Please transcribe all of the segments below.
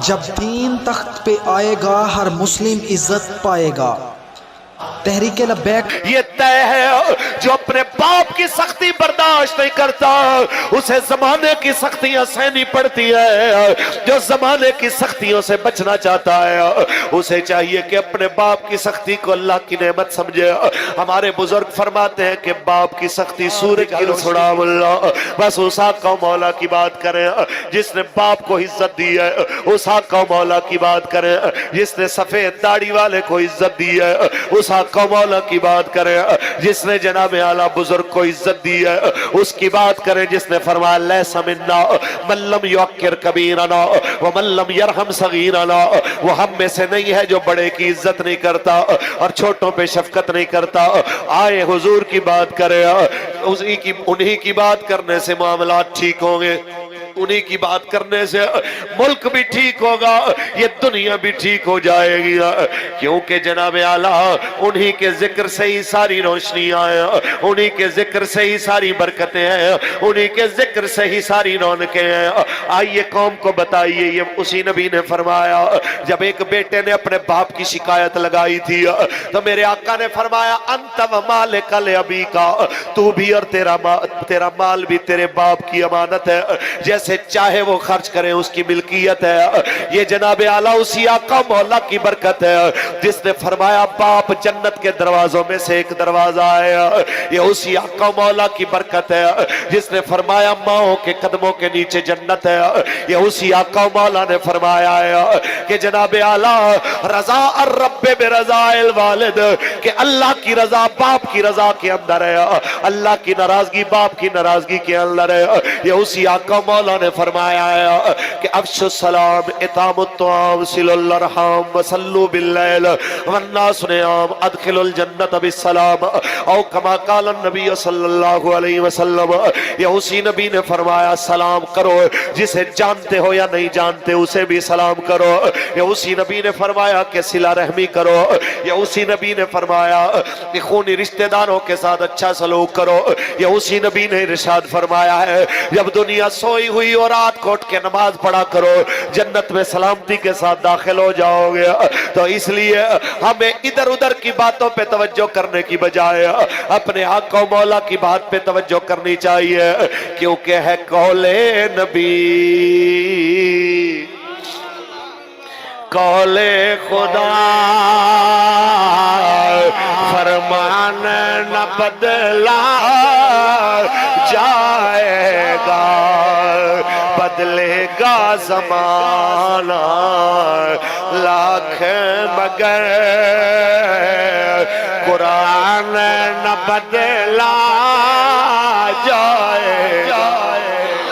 جب دین تخت پہ آئے گا ہر مسلم عزت پائے گا۔ تحریک لبیک یہ طے ہے جو اپنے باپ کی سختی برداشت نہیں کرتا اسے زمانے کی سختیاں سہنی پڑتی ہے، جو زمانے کی سختیوں سے بچنا چاہتا ہے اسے چاہیے کہ اپنے باپ کی سختی کو اللہ کی نعمت سمجھے۔ ہمارے بزرگ فرماتے ہیں کہ باپ کی سختی سورج کی سڑام اللہ، بس اس آقا و مولا کی بات کریں جس نے باپ کو عزت دی ہے، اس آقا و مولا کی بات کریں جس نے سفید داڑھی والے کو عزت دی ہے، اس آقا مولا کی بات کریں جس نے جناب اعلیٰ بزرگ کو عزت دی ہے، اس کی بات کریں جس نے فرمایا لیس منا من لم یوقر کبیرنا ومن لم یرحم صغیرنا، وہ ہم میں سے نہیں ہے جو بڑے کی عزت نہیں کرتا اور چھوٹوں پہ شفقت نہیں کرتا۔ آئے حضور کی بات کریں، انہی کی بات کرنے سے معاملات ٹھیک ہوں گے، انہی کی بات کرنے سے ملک بھی ٹھیک ہوگا، یہ دنیا بھی ٹھیک ہو جائے گی، کیونکہ جناب اعلیٰ انہی کے ذکر سے ہی ساری روشنیاں ہیں، انہی کے ذکر سے ہی ساری برکتیں ہیں، انہی کے ذکر سے ہی ساری رونقیں ہیں۔ آئیے قوم کو بتائیے، یہ اسی نبی نے فرمایا جب ایک بیٹے نے اپنے باپ کی شکایت لگائی تھی تو میرے آقا نے فرمایا انت و مالک لابیک، تو بھی اور تیرا مال بھی تیرے باپ کی امانت ہے، جیسے چاہے وہ خرچ کریں اس کی ملکیت ہے۔ یہ جناب اعلیٰ اسی آقا مولا کی برکت ہے جس نے فرمایا باپ جنت کے دروازوں میں سے ایک دروازہ ہے، یہ اسی آقا مولا کی برکت ہے جس نے فرمایا ماؤں کے قدموں کے نیچے جنت ہے، یہ اسی آقا مولا نے فرمایا ہے کہ جناب اعلیٰ رضا الرب برضا الوالد، کہ اللہ کی رضا باپ کی رضا کے اندر ہے، اللہ کی ناراضگی باپ کی ناراضگی کے اندر ہے۔ یہ اسی آقا مولا نے فرمایا ہے کہ افشوا السلام اطعموا الطعام صلوا الارحام وصلوا باللیل والناس نیام ادخلوا الجنت بالسلام، او کما قال النبی صلی اللہ علیہ وسلم، یہ اسی نبی نے فرمایا سلام کرو، جسے جانتے ہو یا نہیں جانتے اسے بھی سلام کرو، یہ اسی نبی نے فرمایا کہ صلہ رحمی کرو، یہ اسی نبی نے فرمایا کہ خونی رشتہ داروں کے ساتھ اچھا سلوک کرو، یہ اسی نبی نے ارشاد فرمایا ہے جب دنیا سوئی ہوئی اور رات کو اٹھ کے نماز پڑھا کرو جنت میں سلامتی کے ساتھ داخل ہو جاؤ گے۔ تو اس لیے ہمیں ادھر ادھر کی باتوں پہ توجہ کرنے کی بجائے اپنے آقا و مولا کی بات پہ توجہ کرنی چاہیے، کیونکہ ہے قول نبی قول خدا، فرمان نہ بدلا جائے گا، بدلے گا زمانہ لاکھ مگر قرآن نہ بدلا جائے گا۔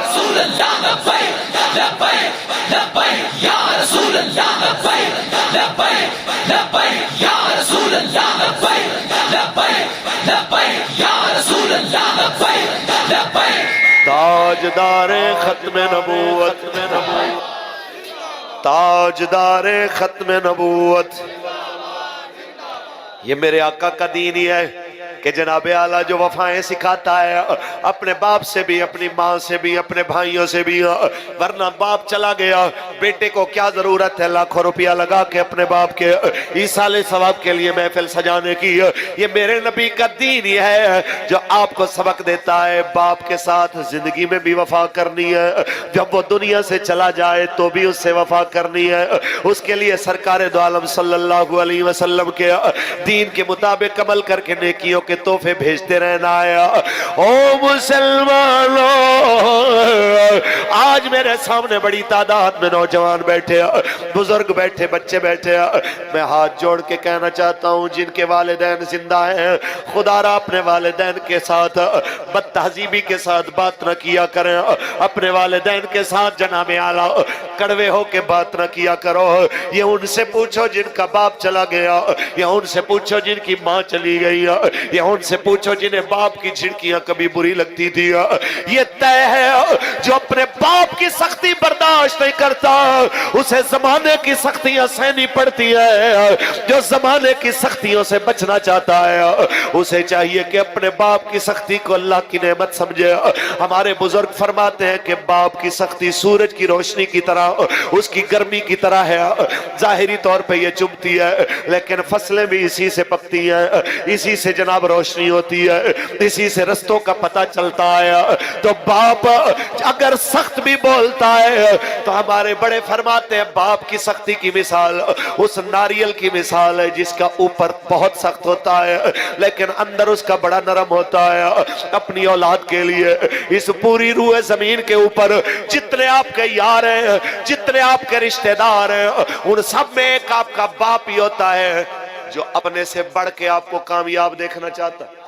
رسول اللہ لبیک لبیک لبیک یا رسول اللہ لبیک لبیک لبیک یا رسول اللہ لبیک لبیک لبیک یا رسول اللہ لبیک لبیک۔ تاجدار ختم نبوت، تاجدار ختم نبوت، یہ میرے آقا کا دین ہی ہے کہ جناب اعلیٰ جو وفائیں سکھاتا ہے اپنے باپ سے بھی، اپنی ماں سے بھی، اپنے بھائیوں سے بھی، ورنہ باپ چلا گیا بیٹے کو کیا ضرورت ہے لاکھوں روپیہ لگا کے اپنے باپ کے ایصال ثواب کے لیے محفل سجانے کی۔ یہ میرے نبی کا دین ہی ہے جو آپ کو سبق دیتا ہے باپ کے ساتھ زندگی میں بھی وفا کرنی ہے، جب وہ دنیا سے چلا جائے تو بھی اس سے وفا کرنی ہے، اس کے لیے سرکار دو عالم صلی اللہ علیہ وسلم کے دین کے مطابق عمل کر کے نیکیوں کے تحفے بھیجتے رہنا ہے۔ او مسلمانوں، آج میرے سامنے بڑی تعداد میں نوجوان بیٹھے، بزرگ بیٹھے، بچے بیٹھے، میں ہاتھ جوڑ کے کہنا چاہتا ہوں جن کے والدین زندہ ہیں خدا را اپنے والدین کے ساتھ بد تہذیبی کے ساتھ بات نہ کیا کریں، اپنے والدین کے ساتھ جناب اعلیٰ کڑوے ہو کے بات نہ کیا کرو۔ یہ ان سے پوچھو جن کا باپ چلا گیا، یا ان سے پوچھو جن کی ماں چلی گئی، یا ان سے پوچھو جنہیں باپ کی جھڑکیاں کبھی بری لگتی تھی۔ یہ طے ہے جو اپنے باپ کی سختی برداشت نہیں کرتا اسے زمانے کی سختیاں سہنی پڑتی ہے، جو زمانے کی سختیوں سے بچنا چاہتا ہے اسے چاہیے کہ اپنے باپ کی سختی کو اللہ کی نعمت سمجھے۔ ہمارے بزرگ فرماتے ہیں کہ باپ کی سختی سورج کی روشنی کی طرح اس کی گرمی کی طرح ہے. ظاہری طور پہ یہ چبھتی ہے لیکن فصلیں بھی اسی سے پکتی ہیں, اسی سے جناب روشنی ہوتی ہے, اسی سے رستوں کا پتہ چلتا ہے. تو باپ اگر سخت بھی بولتا ہے تو ہمارے بڑے فرماتے ہیں باپ کی سختی کی مثال اس ناریل کی مثال ہے جس کا اوپر بہت سخت ہوتا ہے لیکن اندر اس کا بڑا نرم ہوتا ہے. اپنی اولاد کے لیے اس پوری روح زمین کے اوپر جتنے آپ کے یار ہیں, جتنے آپ کے رشتہ دار ہیں, ان سب میں ایک آپ کا باپ ہی ہوتا ہے جو اپنے سے بڑھ کے آپ کو کامیاب دیکھنا چاہتا ہے.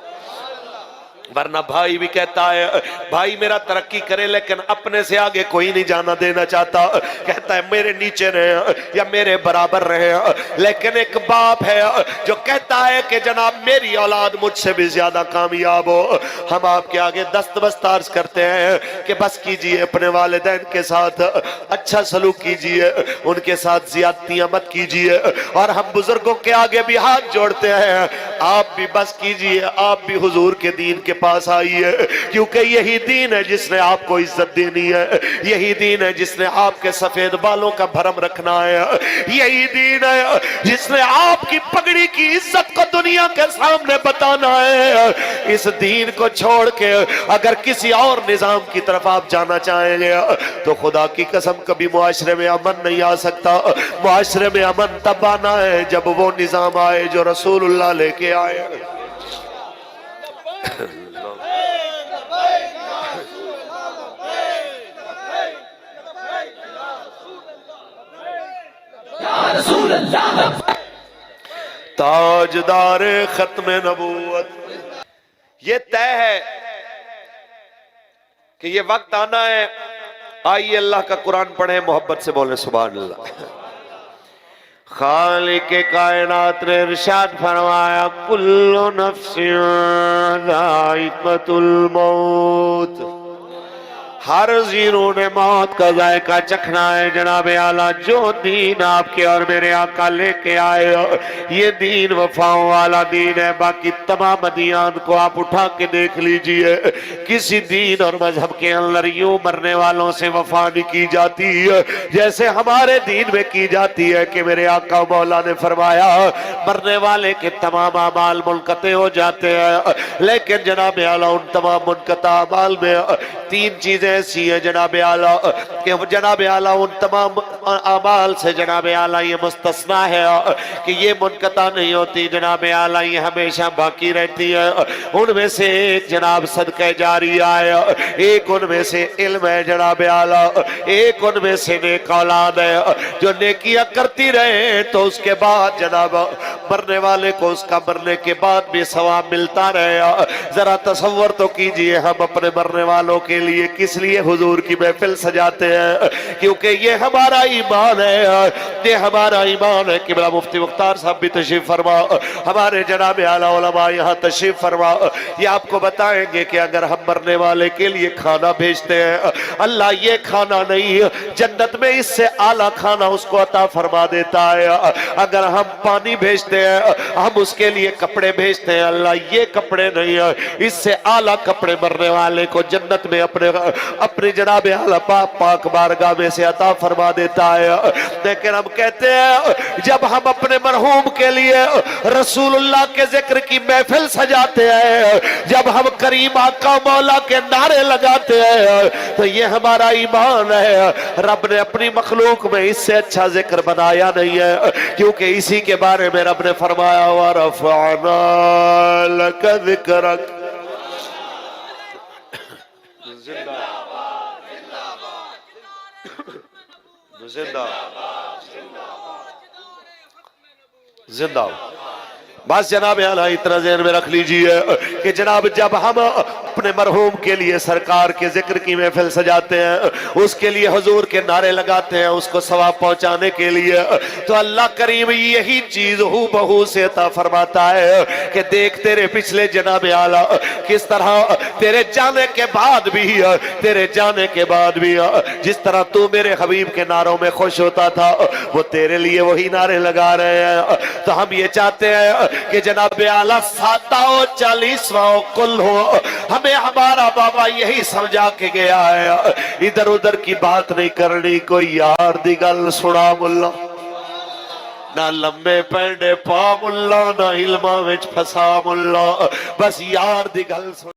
ورنہ بھائی بھی کہتا ہے بھائی میرا ترقی کرے لیکن اپنے سے آگے کوئی نہیں جانا دینا چاہتا, کہتا ہے میرے نیچے رہے یا میرے برابر رہے. لیکن ایک باپ ہے جو کہتا ہے کہ جناب میری اولاد مجھ سے بھی زیادہ کامیاب ہو. ہم آپ کے آگے دست بست عرض کرتے ہیں کہ بس کیجئے, اپنے والدین کے ساتھ اچھا سلوک کیجئے, ان کے ساتھ زیادتیاں مت کیجئے. اور ہم بزرگوں کے آگے بھی ہاتھ جوڑتے ہیں, آپ بھی بس کیجئے, آپ بھی حضور کے دین کے پاس آئیے, کیونکہ یہی دین ہے جس نے آپ کو عزت دینی ہے, یہی دین ہے جس نے آپ کے سفید بالوں کا بھرم رکھنا ہے, یہی دین ہے جس نے آپ کی پگڑی کی عزت کو دنیا کے سامنے بتانا ہے. اس دین کو چھوڑ کے اگر کسی اور نظام کی طرف آپ جانا چاہیں گے تو خدا کی قسم کبھی معاشرے میں امن نہیں آ سکتا. معاشرے میں امن تب آنا ہے جب وہ نظام آئے جو رسول اللہ لے کے آئے. رسول اللہ تاجدار ختم نبوت. یہ طے ہے کہ یہ وقت آنا ہے. آئیے اللہ کا قرآن پڑھیں, محبت سے بولیں سبحان اللہ. خالق کائنات نے ارشاد فرمایا کل نفس ذائقۃ الموت, ہر زیرو نے موت کا ذائقہ چکھنا ہے. جناب اعلیٰ جو دین آپ کے اور میرے آقا لے کے آئے یہ دین وفاؤں والا دین ہے. باقی تمام ادیان کو آپ اٹھا کے دیکھ لیجئے, کسی دین اور مذہب کے اندر یوں مرنے والوں سے وفا نہیں کی جاتی جیسے ہمارے دین میں کی جاتی ہے کہ میرے آقا مولا نے فرمایا مرنے والے کے تمام اعمال منقطع ہو جاتے ہیں. لیکن جناب اعلیٰ ان تمام منقطع اعمال میں تین چیزیں ایسی ہے جناب اعلیٰ کہ جناب اعلیٰ ان تمام اعمال سے جناب اعلیٰ یہ مستثنا ہے کہ یہ منقطع نہیں ہوتی. جناب اعلیٰ یہ ہمیشہ باقی رہتی ہے. ان میں سے ایک جناب صدقہ جاریہ ہے, ایک ان میں سے علم ہے جناب اعلیٰ, ایک ان میں سے نیک اولاد ہے جو نیکیاں کرتی رہے تو اس کے بعد جناب مرنے والے کو اس کا مرنے کے بعد بھی ثواب ملتا رہے. ذرا تصور تو کیجئے ہم اپنے مرنے والوں کے لیے کس لیے حضور کی محفل سجاتے ہیں, کیونکہ یہ ہمارا ایمان ہے, یہ ہمارا ایمان ہے. قبلہ مفتی مختار صاحب بھی تشریف فرما, ہمارے جناب اعلیٰ علماء یہاں تشریف فرما, یہ آپ کو بتائیں گے کہ اگر ہم مرنے والے کے لیے کھانا بھیجتے ہیں اللہ یہ کھانا نہیں جنت میں اس سے اعلیٰ کھانا اس کو عطا فرما دیتا ہے. اگر ہم پانی بھیجتے ہیں ہم اس کے لیے کپڑے بھیجتے ہیں اللہ یہ کپڑے نہیں اس سے اعلیٰ کپڑے مرنے والے کو جنت میں اپنے جناب اعلیٰ پاک بارگاہ میں سے عطا فرما دیتا ہے. لیکن ہم کہتے ہیں جب ہم اپنے مرحوم کے لیے رسول اللہ کے ذکر کی محفل سجاتے ہیں, جب ہم کریم آقا مولا کے نعرے لگاتے ہیں تو یہ ہمارا ایمان ہے. رب نے اپنی مخلوق میں اس سے اچھا ذکر بنایا نہیں ہے, کیونکہ اسی کے بارے میں رب نے فرمایا وَرَفَعْنَا لَكَ ذِكْرَكَ. زندہ زندہ بس جناب اعلیٰ اتنا ذہن میں رکھ لیجئے کہ جناب جب ہم اپنے مرحوم کے لیے سرکار کے ذکر کی محفل سجاتے ہیں, اس کے لیے حضور کے نعرے لگاتے ہیں اس کو ثواب پہنچانے کے لیے, تو اللہ کریم یہی چیز ہو بہو سے عطا فرماتا ہے کہ دیکھ تیرے پچھلے جناب اعلیٰ کس طرح تیرے جانے کے بعد بھی جس طرح تو میرے حبیب کے نعروں میں خوش ہوتا تھا وہ تیرے لیے وہی نعرے لگا رہے ہیں. تو ہم یہ چاہتے ہیں کہ جناب اعلیٰ 47واں کل ہو, ہمیں ہمارا بابا یہی سمجھا کے گیا ہے، ادھر ادھر کی بات نہیں کرنی، کوئی یار دی گل سنا ملا، نہ لمبے پینڈے پا ملا، نہ علماں وچ پھسا ملا، بس یار دی گل سنا۔